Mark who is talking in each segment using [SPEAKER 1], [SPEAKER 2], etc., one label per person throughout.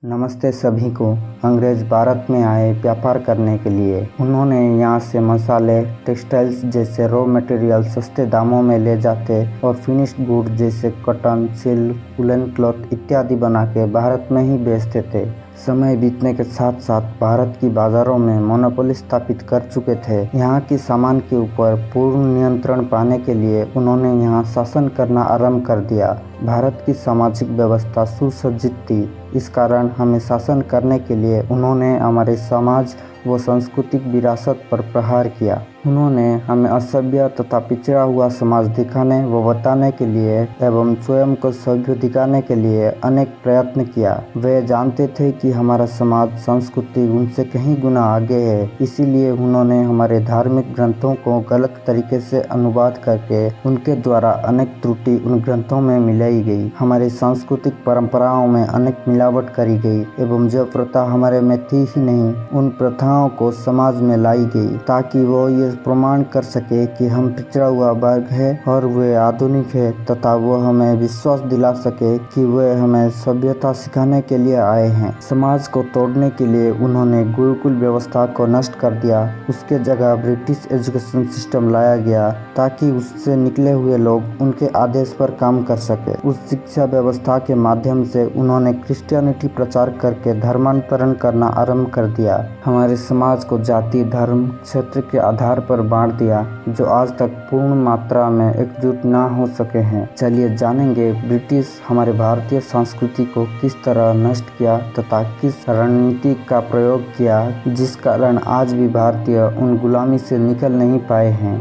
[SPEAKER 1] नमस्ते सभी को। अंग्रेज भारत में आए व्यापार करने के लिए। उन्होंने यहाँ से मसाले, टेक्सटाइल्स जैसे रॉ मटेरियल सस्ते दामों में ले जाते और फिनिश्ड गुड जैसे कॉटन, सिल्क, वुलन क्लॉथ इत्यादि बना के भारत में ही बेचते थे। समय बीतने के साथ साथ भारत की बाजारों में मोनोपोली स्थापित कर चुके थे। यहाँ की सामान के ऊपर पूर्ण नियंत्रण पाने के लिए उन्होंने यहाँ शासन करना आरंभ कर दिया। भारत की सामाजिक व्यवस्था सुसज्जित थी, इस कारण हमें शासन करने के लिए उन्होंने हमारे समाज व सांस्कृतिक विरासत पर प्रहार किया। उन्होंने हमें असभ्य तथा पिछड़ा हुआ समाज दिखाने व बताने के लिए एवं स्वयं को सभ्य दिखाने के लिए अनेक प्रयत्न किया। वे जानते थे कि हमारा समाज संस्कृति उनसे कहीं गुना आगे है, इसीलिए उन्होंने हमारे धार्मिक ग्रंथों को गलत तरीके से अनुवाद करके उनके द्वारा अनेक त्रुटि उन ग्रंथों में मिलाई गई। हमारी सांस्कृतिक परंपराओं में अनेक मिलावट करी गई एवं जो प्रथा हमारे में थी ही नहीं, उन प्रथाओं को समाज में लाई गई ताकि वो ये प्रमाण कर सके कि हम पिछड़ा हुआ वर्ग है और वे आधुनिक है, तथा वो हमें विश्वास दिला सके कि वे हमें सभ्यता सिखाने के लिए आए हैं। समाज को तोड़ने के लिए उन्होंने गुरुकुल व्यवस्था को नष्ट कर दिया। उसके जगह ब्रिटिश एजुकेशन सिस्टम लाया गया ताकि उससे निकले हुए लोग उनके आदेश पर काम कर सके। उस शिक्षा व्यवस्था के माध्यम से उन्होंने क्रिश्चियनिटी प्रचार करके धर्मांतरण करना आरंभ कर दिया। हमारे समाज को जाति, धर्म, क्षेत्र के आधार पर बांट दिया, जो आज तक पूर्ण मात्रा में एकजुट न हो सके हैं। चलिए जानेंगे ब्रिटिश हमारे भारतीय संस्कृति को किस तरह नष्ट किया तथा किस रणनीति का प्रयोग किया जिस कारण आज भी भारतीय उन गुलामी से निकल नहीं पाए हैं।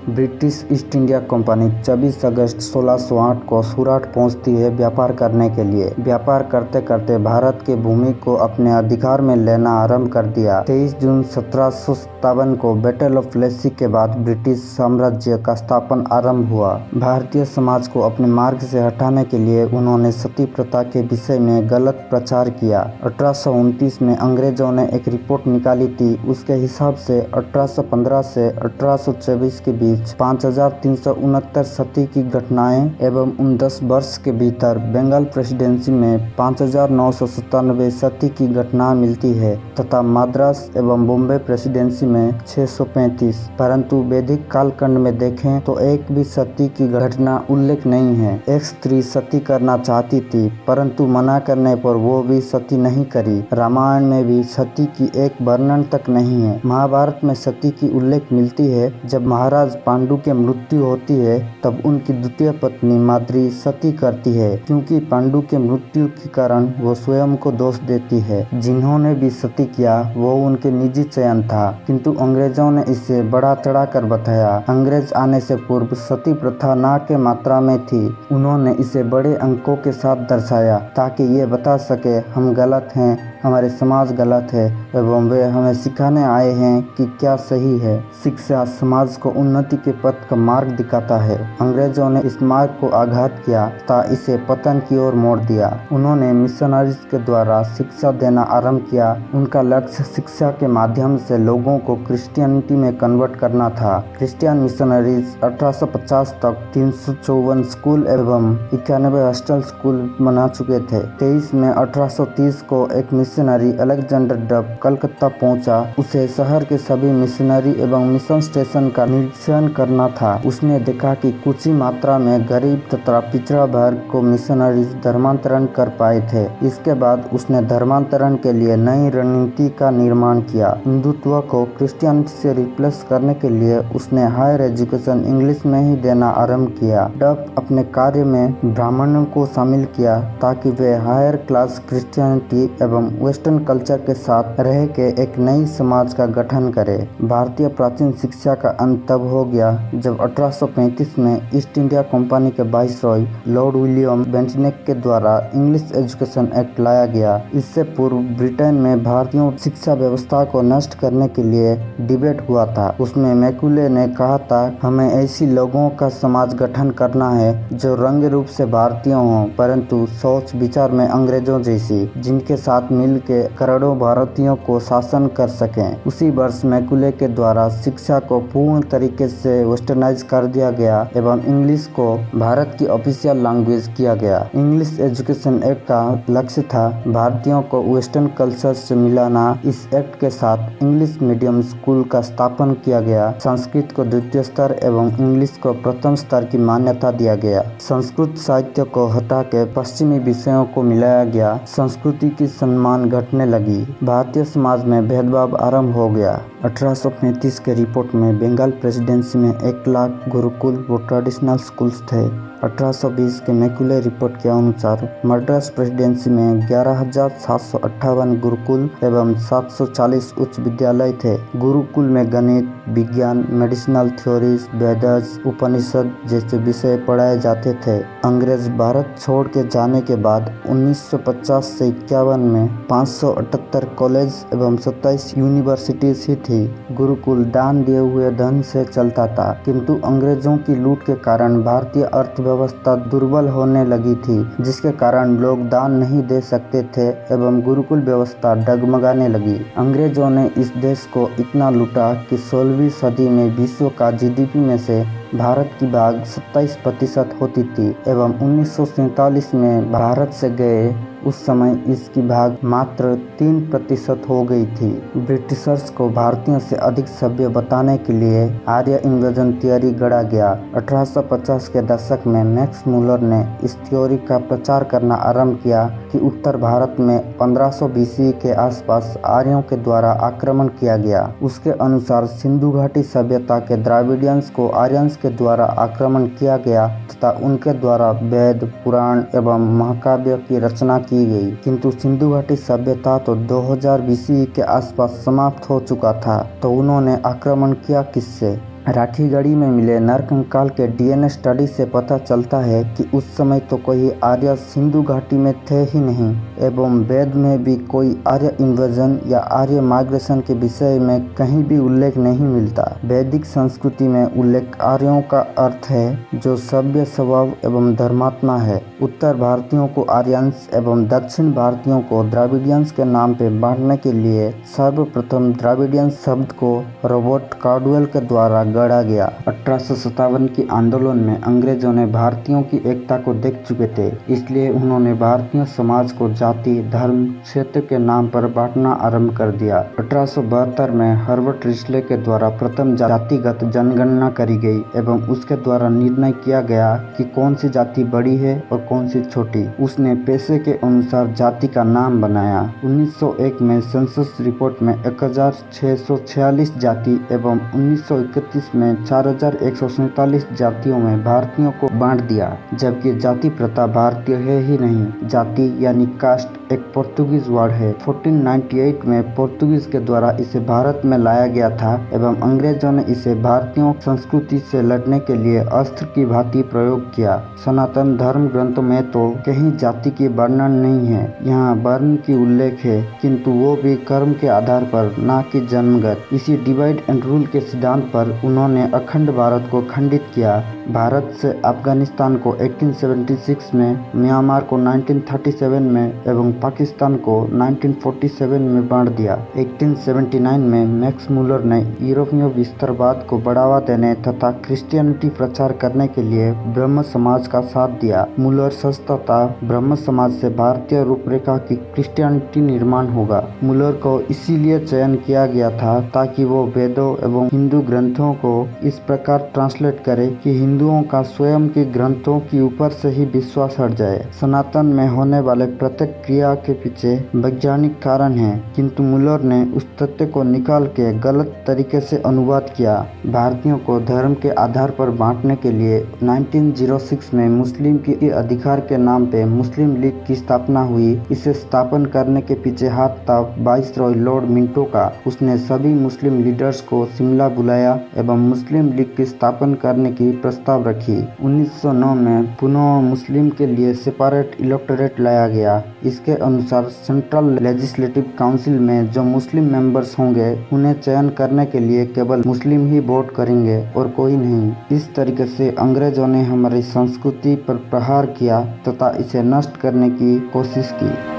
[SPEAKER 1] ब्रिटिश ईस्ट इंडिया कंपनी 24 अगस्त 1608 को सूरत पहुंचती है व्यापार करने के लिए। व्यापार करते करते भारत के भूमि को अपने अधिकार में लेना आरंभ कर दिया। 23 जून 1757 को बैटल ऑफ प्लेसी के बाद ब्रिटिश साम्राज्य का स्थापन आरंभ हुआ। भारतीय समाज को अपने मार्ग से हटाने के लिए उन्होंने सती प्रथा के विषय में गलत प्रचार किया। 1829 में अंग्रेजों ने एक रिपोर्ट निकाली थी। उसके हिसाब से 1815 से 1824 के बीच 5369 सती की घटनाएं एवं उन 10 वर्ष के भीतर बंगाल प्रेसिडेंसी में 5997 सती की घटना मिलती है तथा मद्रास एवं बॉम्बे प्रेसिडेंसी में 635। परंतु वैदिक कालखंड में देखें तो एक भी सती की घटना उल्लेख नहीं है। एक स्त्री सती करना चाहती थी परंतु मना करने पर वो भी सती नहीं करी। रामायण में भी सती की एक वर्णन तक नहीं है। महाभारत में सती की उल्लेख मिलती है। जब महाराज पांडु की मृत्यु होती है तब उनकी द्वितीय पत्नी माद्री सती करती है, क्योंकि पांडु के मृत्यु के कारण वो स्वयं को दोष देती है। जिन्होंने भी सती किया वो उनके निजी चयन था, किंतु अंग्रेजों ने इसे बढ़ा चढ़ाकर बताया। अंग्रेज आने से पूर्व सती प्रथा ना के मात्रा में थी। उन्होंने इसे बड़े अंकों के साथ दर्शाया ताकि ये बता सके हम गलत हैं, हमारे समाज गलत है एवं वे हमें सिखाने आए हैं कि क्या सही है। शिक्षा समाज को उन्नति के पथ का मार्ग दिखाता है। अंग्रेजों ने इस मार्ग को आघात किया तथा इसे पतन की ओर मोड़ दिया। उन्होंने मिशनरीज के द्वारा शिक्षा देना आरंभ किया। उनका लक्ष्य शिक्षा के माध्यम से लोगों को क्रिश्चियनिटी में कन्वर्ट करना था। क्रिश्चियन मिशनरीज 1850 तक 354 स्कूल एवं 91 हॉस्टल स्कूल बना चुके थे। 23 में 1830 को एक मिशनरी अलेक्जेंडर डब कलकत्ता पहुंचा। उसे शहर के सभी मिशनरी एवं मिशन स्टेशन का निरीक्षण करना था। उसने देखा कि कुछ ही मात्रा में गरीब तथा पिछड़ा वर्ग को मिशनरीज धर्मांतरण कर पाए थे। इसके बाद उसने धर्मांतरण के लिए नई रणनीति का निर्माण किया। हिंदुत्व को क्रिश्चियनिटी से रिप्लेस करने के लिए उसने हायर एजुकेशन इंग्लिश में ही देना आरंभ किया। डब अपने कार्य में ब्राह्मणों को शामिल किया ताकि वे हायर क्लास क्रिश्चियनिटी एवं वेस्टर्न कल्चर के साथ रह के एक नई समाज का गठन करे। भारतीय प्राचीन शिक्षा का अंत तब हो गया जब 1835 में ईस्ट इंडिया कंपनी के वाइसरॉय लॉर्ड विलियम बेंटिक के द्वारा इंग्लिश एजुकेशन एक्ट लाया गया। इससे पूर्व ब्रिटेन में भारतीयों शिक्षा व्यवस्था को नष्ट करने के लिए डिबेट हुआ था। उसमें मैकुले ने कहा था, हमें ऐसी लोगों का समाज गठन करना है जो रंग रूप से भारतीय हों परंतु सोच विचार में अंग्रेजों जैसी, जिनके साथ मिल मिलकर करोड़ों भारतीयों को शासन कर सकें। उसी वर्ष मैकुले के द्वारा शिक्षा को पूर्ण तरीके से वेस्टर्नाइज कर दिया गया एवं इंग्लिश को भारत की ऑफिशियल लैंग्वेज किया गया। इंग्लिश एजुकेशन एक्ट का लक्ष्य था भारतीयों को वेस्टर्न कल्चर से मिलाना। इस एक्ट के साथ इंग्लिश मीडियम स्कूल का स्थापन किया गया। संस्कृत को द्वितीय स्तर एवं इंग्लिश को प्रथम स्तर की मान्यता दिया गया। संस्कृत साहित्य को हटा के पश्चिमी विषयों को मिलाया गया। संस्कृति की सम्मान घटने लगी। भारतीय समाज में भेदभाव आरंभ हो गया। 1835 के रिपोर्ट में बंगाल प्रेसिडेंसी में 1 लाख गुरुकुल व ट्रेडिशनल स्कूल्स थे। 1820 के मैकुले रिपोर्ट के अनुसार मद्रास प्रेसिडेंसी में 11,758 गुरुकुल एवं 740 उच्च विद्यालय थे। गुरुकुल में गणित, विज्ञान, मेडिसिनल थ्योरीज, वेदास, उपनिषद जैसे विषय पढ़ाए जाते थे। अंग्रेज भारत छोड़ के जाने के बाद 1950 से 51 में 578 कॉलेज एवं 27 यूनिवर्सिटीज ही थी। गुरुकुल दान दिए हुए धन से चलता था, किंतु अंग्रेजों की लूट के कारण भारतीय अर्थव्यवस्था दुर्बल होने लगी थी, जिसके कारण लोग दान नहीं दे सकते थे एवं गुरुकुल व्यवस्था डगमगाने लगी। अंग्रेजों ने इस देश को इतना लूटा कि 16वीं सदी में विश्व का जीडीपी में से भारत की भाग 27% होती थी एवं 1947 में भारत से गए उस समय इसकी भाग मात्र 3% हो गई थी। ब्रिटिशर्स को भारतीयों से अधिक सभ्य बताने के लिए आर्य इन्वेजन थियोरी गढ़ा गया। 1850 के दशक में मैक्स मुलर ने इस थ्योरी का प्रचार करना आरंभ किया कि उत्तर भारत में 1500 बीसी के आसपास आर्यों के द्वारा आक्रमण किया गया। उसके अनुसार सिंधु घाटी सभ्यता के द्राविडियंस को आर्यंस के द्वारा आक्रमण किया गया तथा उनके द्वारा वेद, पुराण एवं महाकाव्य की रचना की गई, किंतु सिंधु घाटी सभ्यता तो 2000 बीसी के आसपास समाप्त हो चुका था। तो उन्होंने आक्रमण किया किससे? राखीगढ़ी में मिले नरकंकाल के डीएनए स्टडी से पता चलता है कि उस समय तो कोई आर्य सिंधु घाटी में थे ही नहीं एवं वेद में भी कोई आर्य इन्वेजन या आर्य माइग्रेशन के विषय में कहीं भी उल्लेख नहीं मिलता। वैदिक संस्कृति में उल्लेख आर्यों का अर्थ है जो सभ्य स्वभाव एवं धर्मात्मा है। उत्तर भारतीयों को आर्यंस एवं दक्षिण भारतीयों को द्राविडियंस के नाम पे बांटने के लिए सर्वप्रथम द्राविडियंस शब्द को रॉबर्ट कार्डवेल के द्वारा गढ़ा गया। 1857 की आंदोलन में अंग्रेजों ने भारतीयों की एकता को देख चुके थे, इसलिए उन्होंने भारतीय समाज को जाति, धर्म, क्षेत्र के नाम पर बांटना आरंभ कर दिया। 1872 में हर्बर्ट रिस्ले के द्वारा प्रथम जातिगत जनगणना करी गई एवं उसके द्वारा निर्णय किया गया कि कौन सी जाति बड़ी है और कौन सी छोटी। उसने पेशे के अनुसार जाति का नाम बनाया। 1901 में सेंसस रिपोर्ट में 1646 जाति एवं 1931 में 4147 जातियों में भारतीयों को बांट दिया, जबकि जाति प्रथा भारतीय है ही नहीं। जाति यानी कास्ट एक पोर्तुगीज वर्ड है। 1498 में पोर्तुगीज के द्वारा इसे भारत में लाया गया था एवं अंग्रेजों ने इसे भारतीयों संस्कृति से लड़ने के लिए अस्त्र की भांति प्रयोग किया। सनातन धर्म ग्रंथों में तो कहीं जाति की वर्णन नहीं है। यहाँ वर्ण की उल्लेख है, किंतु वो भी कर्म के आधार पर, ना कि जन्मगत। इसी डिवाइड एंड रूल के सिद्धांत पर उन्होंने अखंड भारत को खंडित किया। भारत से अफगानिस्तान को 1876 में, म्यांमार को 1937 में एवं पाकिस्तान को 1947 में बांट दिया। 1879 में मैक्स मुलर ने यूरोपीय विस्तारवाद को बढ़ावा देने तथा क्रिश्चियनिटी प्रचार करने के लिए ब्रह्म समाज का साथ दिया। मुलर सोचता था ब्रह्म समाज से भारतीय रूपरेखा की क्रिश्चियनिटी निर्माण होगा। मुलर को इसीलिए चयन किया गया था ताकि वो वेदों एवं हिंदू ग्रंथों को इस प्रकार ट्रांसलेट करे कि हिंदुओं का स्वयं के ग्रंथों के ऊपर से ही विश्वास हट जाए। सनातन में होने वाले प्रत्येक क्रिया के पीछे वैज्ञानिक कारण है, किंतु मुलर ने उस तथ्य को निकाल के गलत तरीके से अनुवाद किया। भारतीयों को धर्म के आधार पर बांटने के लिए 1906 में मुस्लिम के अधिकार के नाम पे मुस्लिम लीग की स्थापना हुई। इसे स्थापन करने के पीछे हाथ था वाइसरॉय लॉर्ड मिंटो का। उसने सभी मुस्लिम लीडर्स को शिमला बुलाया एवं मुस्लिम लीग की स्थापना करने की प्रस्ताव रखी। 1909 में पुनः मुस्लिम के लिए सेपरेट इलेक्टोरेट लाया गया। इसके अनुसार सेंट्रल लेजिस्लेटिव काउंसिल में जो मुस्लिम मेंबर्स होंगे उन्हें चयन करने के लिए केवल मुस्लिम ही वोट करेंगे और कोई नहीं। इस तरीके से अंग्रेजों ने हमारी संस्कृति पर प्रहार किया तथा इसे नष्ट करने की कोशिश की।